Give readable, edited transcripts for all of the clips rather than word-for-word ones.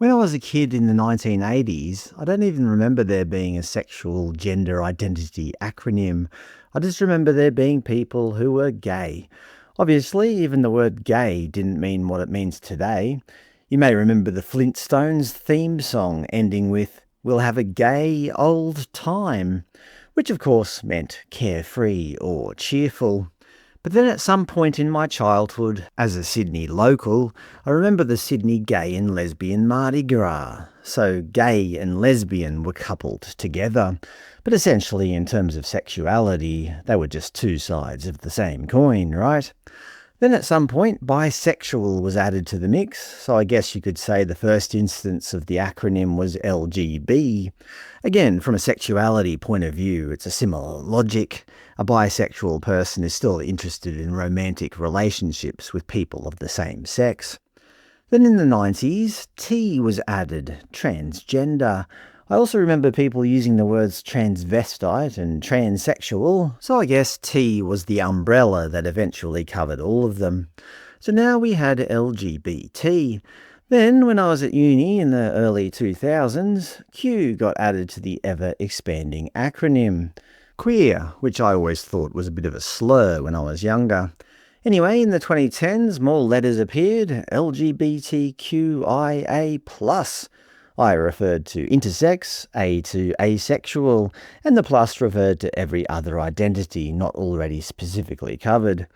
When I was a kid in the 1980s, I don't even remember there being a sexual gender identity acronym. I just remember there being people who were gay. Obviously, even the word gay didn't mean what it means today. You may remember the Flintstones theme song ending with, "We'll have a gay old time," which of course meant carefree or cheerful. But then at some point in my childhood, as a Sydney local, I remember the Sydney Gay and Lesbian Mardi Gras. So gay and lesbian were coupled together. But essentially, in terms of sexuality, they were just two sides of the same coin, right? Then at some point, bisexual was added to the mix, so I guess you could say the first instance of the acronym was LGB. Again, from a sexuality point of view, it's a similar logic. A bisexual person is still interested in romantic relationships with people of the same sex. Then in the 90s, T was added, transgender. I also remember people using the words transvestite and transsexual, so I guess T was the umbrella that eventually covered all of them. So now we had LGBT. Then, when I was at uni in the early 2000s, Q got added to the ever-expanding acronym. Queer, which I always thought was a bit of a slur when I was younger. Anyway, in the 2010s, more letters appeared, LGBTQIA+. I referred to intersex, A to asexual, and the plus referred to every other identity not already specifically covered.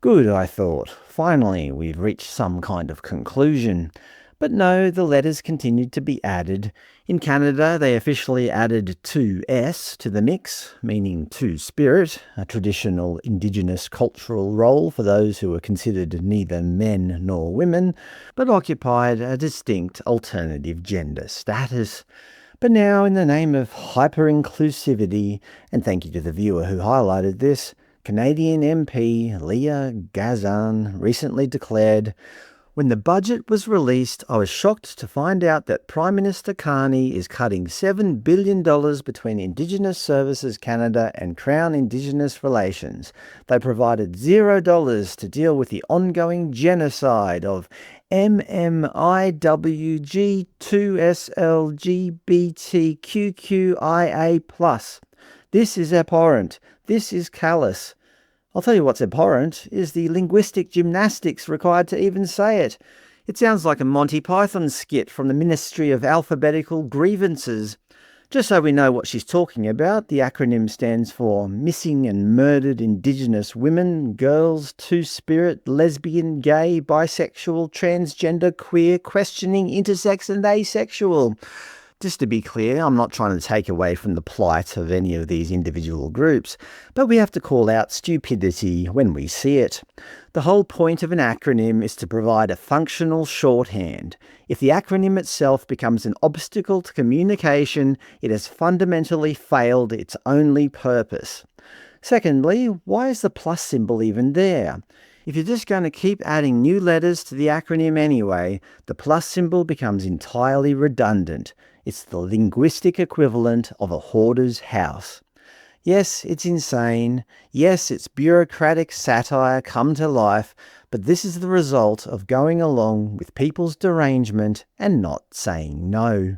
Good, I thought. Finally, we've reached some kind of conclusion. But no, the letters continued to be added. In Canada, they officially added 2S to the mix, meaning two-spirit, a traditional Indigenous cultural role for those who were considered neither men nor women, but occupied a distinct alternative gender status. But now, in the name of hyper-inclusivity, and thank you to the viewer who highlighted this, Canadian MP Leah Gazan recently declared, "When the budget was released, I was shocked to find out that Prime Minister Carney is cutting $7 billion between Indigenous Services Canada and Crown Indigenous Relations. They provided $0 to deal with the ongoing genocide of MMIWG2SLGBTQQIA+. This is abhorrent. This is callous. I'll tell you what's abhorrent is the linguistic gymnastics required to even say it. It sounds like a Monty Python skit from the Ministry of Alphabetical Grievances. Just so we know what she's talking about, the acronym stands for Missing and Murdered Indigenous Women, Girls, Two-Spirit, Lesbian, Gay, Bisexual, Transgender, Queer, Questioning, Intersex and Asexual. Just to be clear, I'm not trying to take away from the plight of any of these individual groups, but we have to call out stupidity when we see it. The whole point of an acronym is to provide a functional shorthand. If the acronym itself becomes an obstacle to communication, it has fundamentally failed its only purpose. Secondly, why is the plus symbol even there? If you're just going to keep adding new letters to the acronym anyway, the plus symbol becomes entirely redundant. It's the linguistic equivalent of a hoarder's house. Yes, it's insane. Yes, it's bureaucratic satire come to life, but this is the result of going along with people's derangement and not saying no.